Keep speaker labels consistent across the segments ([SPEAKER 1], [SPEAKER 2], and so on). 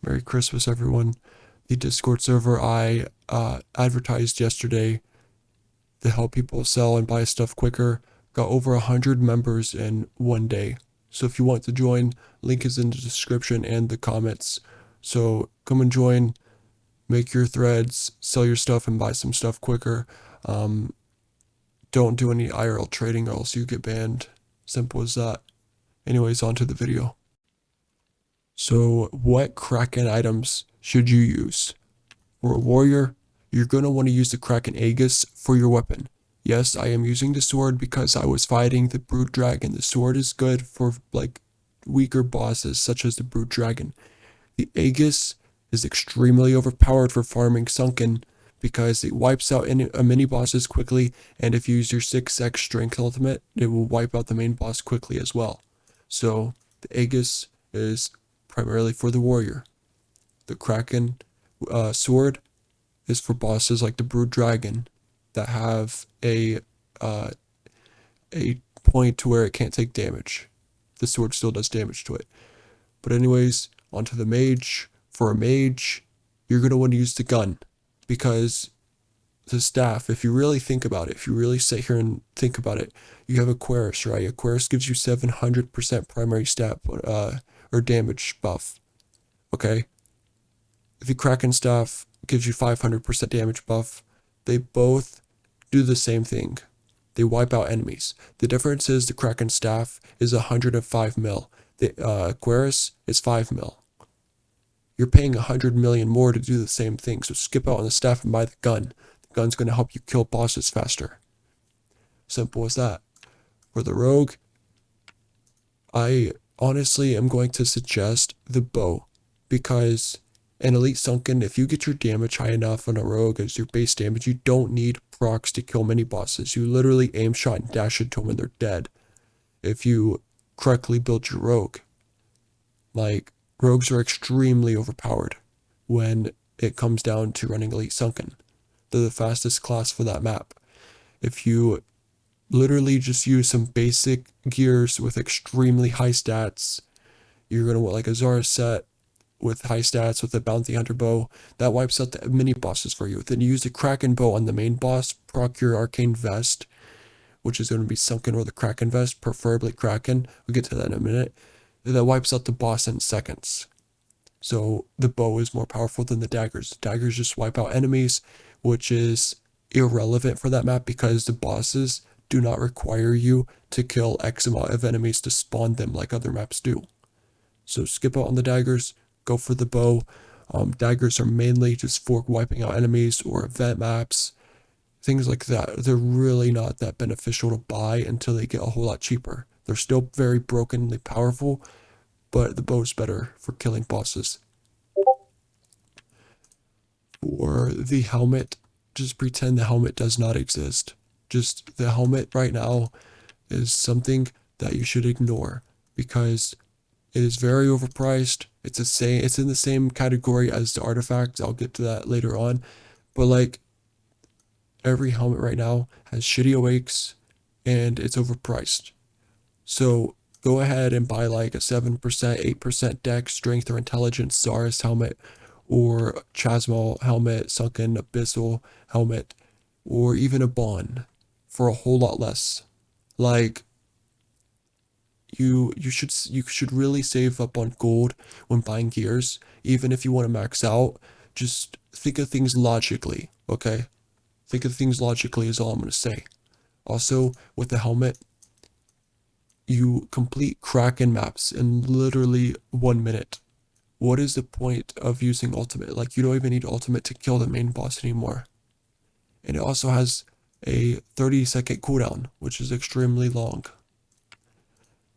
[SPEAKER 1] Merry Christmas, everyone. The Discord server I advertised yesterday to help people sell and buy stuff quicker got over 100 members in one day. So if you want to join, link is in the description and the comments. So come and join, make your threads, sell your stuff, and buy some stuff quicker. Don't do any IRL trading or else you get banned. Simple as that. Anyways, on to the video. So what Kraken items should you use? For a warrior, you're going to want to use the Kraken Aegis for your weapon. Yes, I am using the sword because I was fighting the Brute Dragon. The sword is good for like weaker bosses such as the Brute Dragon. The Aegis is extremely overpowered for farming Sunken because it wipes out mini bosses quickly, and if you use your 6x strength ultimate, it will wipe out the main boss quickly as well. So the Aegis is primarily for the warrior. The Kraken sword is for bosses like the Brood Dragon that have a point to where it can't take damage. The sword still does damage to it. But anyways, onto the mage. For a mage, you're going to want to use the gun because the staff, if you really think about it, if you really sit here and think about it, you have Aquarius, right? Aquarius gives you 700% primary stat or damage buff. Okay? The Kraken staff gives you 500% damage buff. They both do the same thing. They wipe out enemies. The difference is the Kraken staff is 105 mil. The Aquarius is 5 mil. You're paying 100 million more to do the same thing, so skip out on the staff and buy the gun. The gun's going to help you kill bosses faster. Simple as that. For the rogue, I honestly am going to suggest the bow because in Elite Sunken, if you get your damage high enough on a rogue as your base damage, you don't need procs to kill mini bosses. You literally aim shot and dash into them and they're dead if you correctly build your rogue. Like, rogues are extremely overpowered when it comes down to running Elite Sunken. They're the fastest class for that map. If you literally just use some basic gears with extremely high stats, you're going to want like a Zara set with high stats with a bounty hunter bow that wipes out the mini bosses for you. Then you use the Kraken bow on the main boss, proc your arcane vest, which is going to be Sunken or the Kraken vest, preferably Kraken. We'll get to that in a minute. That wipes out the boss in seconds. So the bow is more powerful than the daggers. The daggers just wipe out enemies, which is irrelevant for that map because the bosses do not require you to kill X amount of enemies to spawn them like other maps do. So skip out on the daggers, go for the bow. Daggers are mainly just for wiping out enemies or event maps, things like that. They're really not that beneficial to buy until they get a whole lot cheaper. They're still very brokenly powerful, but the bow's better for killing bosses. For the helmet, just pretend the helmet does not exist. Just the helmet right now is something that you should ignore because it is very overpriced. It's in the same category as the artifacts. I'll get to that later on. But like every helmet right now has shitty awakes and it's overpriced. So go ahead and buy like a 7%, 8% dex, strength, or intelligence Zaris helmet, or Chasmal helmet, Sunken Abyssal helmet, or even a Bond for a whole lot less. Like you should really save up on gold when buying gears, even if you want to max out. Just think of things logically, okay? Think of things logically is all I'm going to say. Also, with the helmet, you complete Kraken maps in literally 1 minute. What is the point of using ultimate? Like, you don't even need ultimate to kill the main boss anymore. And it also has a 30-second cooldown, which is extremely long.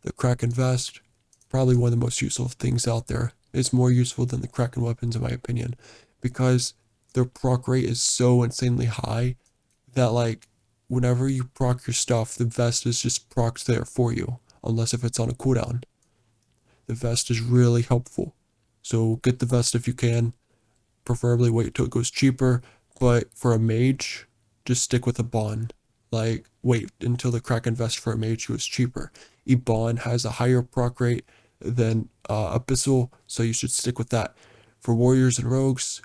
[SPEAKER 1] The Kraken vest, probably one of the most useful things out there. It's more useful than the Kraken weapons in my opinion, because their proc rate is so insanely high that like whenever you proc your stuff, the vest is just procced there for you, unless if it's on a cooldown. The vest is really helpful. So get the vest if you can. Preferably wait till it goes cheaper, but for a mage, just stick with a bond. Like, wait until the Kraken vest for a mage goes cheaper. Ebon has a higher proc rate than Abyssal, so you should stick with that. For warriors and rogues,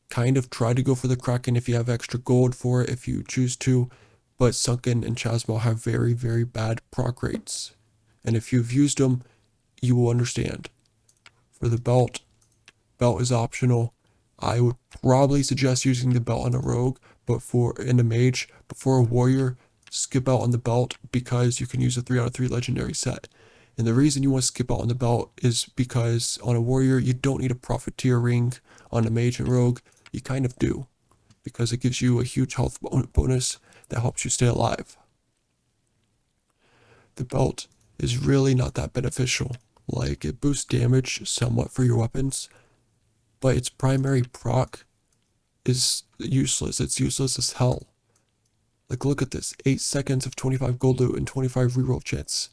[SPEAKER 1] kind of try to go for the Kraken if you have extra gold for it, if you choose to, but Sunken and Chasmo have very, very bad proc rates. And if you've used them, you will understand. For the belt is optional. I would probably suggest using the belt on a rogue, but in a mage, but for a warrior, skip out on the belt because you can use a 3 out of 3 legendary set. And the reason you want to skip out on the belt is because on a warrior, you don't need a profiteer ring. On a mage and rogue, you kind of do, because it gives you a huge health bonus that helps you stay alive. The belt is really not that beneficial. Like, it boosts damage somewhat for your weapons, but its primary proc is useless. It's useless as hell. Like, look at this. 8 seconds of 25 gold loot and 25 reroll chance.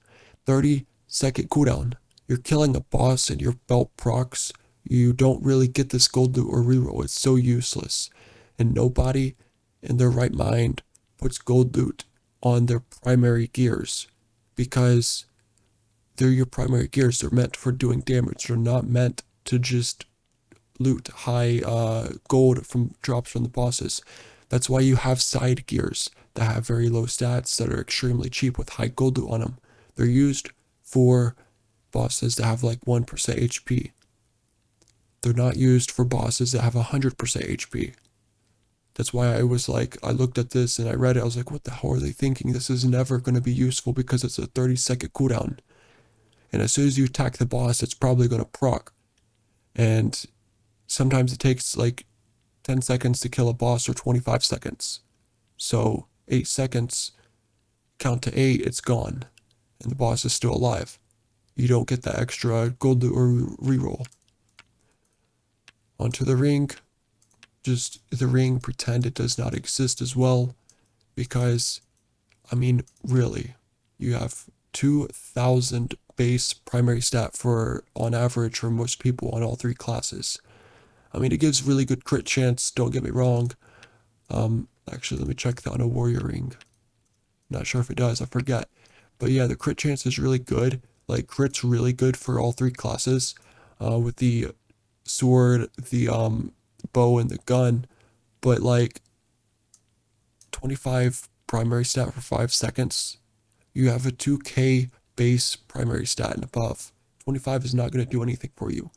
[SPEAKER 1] 30-second cooldown. You're killing a boss and your belt procs. You don't really get this gold loot or reroll. It's so useless. And nobody in their right mind puts gold loot on their primary gears, because they're your primary gears. They're meant for doing damage. They're not meant to just loot high gold from drops from the bosses. That's why you have side gears that have very low stats that are extremely cheap with high gold loot on them. They're used for bosses that have like 1% HP. They're not used for bosses that have 100% HP. That's why I was like, I looked at this and I read it. I was like, what the hell are they thinking? This is never going to be useful because it's a 30-second cooldown. And as soon as you attack the boss, it's probably going to proc. And sometimes it takes like 10 seconds to kill a boss, or 25 seconds. So 8 seconds, count to 8, it's gone. And the boss is still alive. You don't get that extra gold loot or reroll. Onto the ring. Just the ring, pretend it does not exist as well. Because, I mean, really, you have 2,000 base primary stat for, on average, for most people on all 3 classes. I mean, it gives really good crit chance, don't get me wrong. Actually, let me check that on a warrior ring. Not sure if it does, I forget. But yeah, the crit chance is really good. Like, crit's really good for all 3 classes. With the sword, the bow, and the gun. But like, 25 primary stat for 5 seconds. You have a 2k base primary stat and above. 25 is not going to do anything for you.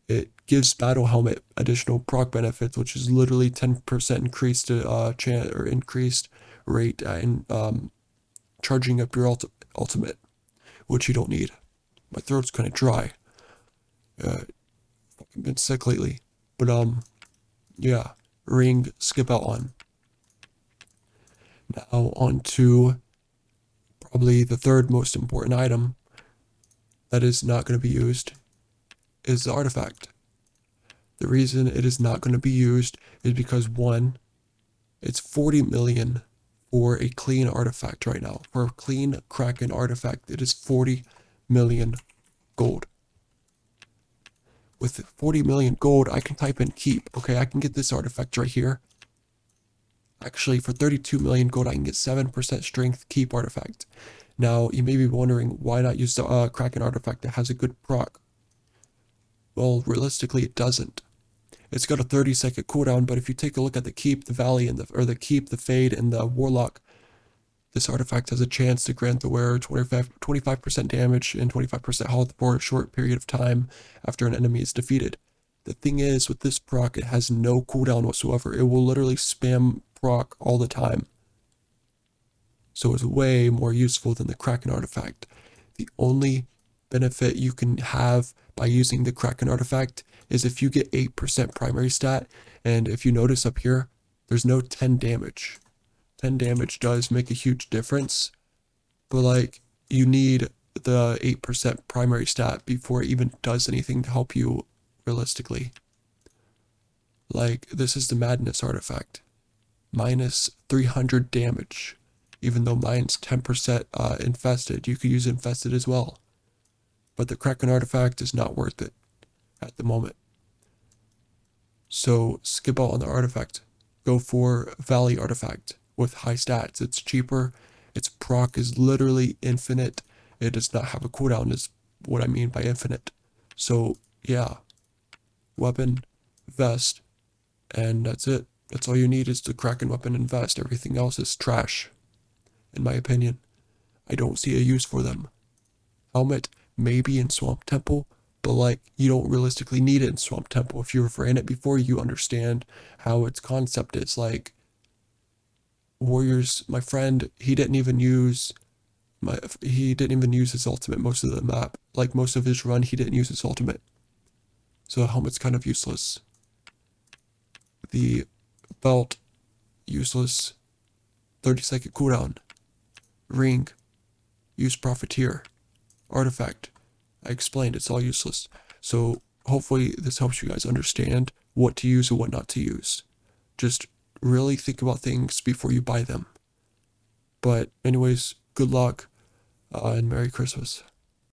[SPEAKER 1] It gives Battle Helmet additional proc benefits, which is literally 10% increased chance or increased rate in charging up your ultimate, which you don't need. My throat's kind of dry. I've been sick lately, but yeah, ring, skip out on. Now on to probably the third most important item that is not going to be used is the artifact. The reason it is not going to be used is because, one, it's 40 million for a clean artifact right now. For a clean Kraken artifact, it is 40 million gold. With 40 million gold, I can type in keep. Okay, I can get this artifact right here. Actually, for 32 million gold, I can get 7% strength keep artifact. Now, you may be wondering, why not use the Kraken artifact that has a good proc? Well, realistically, it doesn't. It's got a 30-second cooldown, but if you take a look at the keep, the valley, and the keep, the fade, and the warlock, this artifact has a chance to grant the wearer 25% damage and 25% health for a short period of time after an enemy is defeated. The thing is, with this proc, it has no cooldown whatsoever. It will literally spam proc all the time. So it's way more useful than the Kraken artifact. The only benefit you can have by using the Kraken artifact is if you get 8% primary stat, and if you notice up here, there's no 10 damage. 10 damage does make a huge difference, but like, you need the 8% primary stat before it even does anything to help you realistically. Like, this is the Madness artifact. Minus 300 damage. Even though mine's 10% infested, you could use infested as well. But the Kraken artifact is not worth it at the moment. So skip out on the artifact. Go for Valley artifact with high stats. It's cheaper. Its proc is literally infinite. It does not have a cooldown, is what I mean by infinite. So yeah, weapon, vest, and that's it. That's all you need is the Kraken weapon and vest. Everything else is trash, in my opinion. I don't see a use for them. Helmet, maybe in Swamp Temple, but like, you don't realistically need it in Swamp Temple. If you've ran it before, you understand how its concept is. Like, Warriors, my friend, he didn't even use his ultimate most of the map. Like, most of his run, he didn't use his ultimate. So the helmet's kind of useless. The belt, useless. 30-second cooldown. Ring, use Profiteer. Artifact, I explained, it's all useless. So hopefully this helps you guys understand what to use and what not to use. Just really think about things before you buy them. But anyways, good luck and Merry Christmas.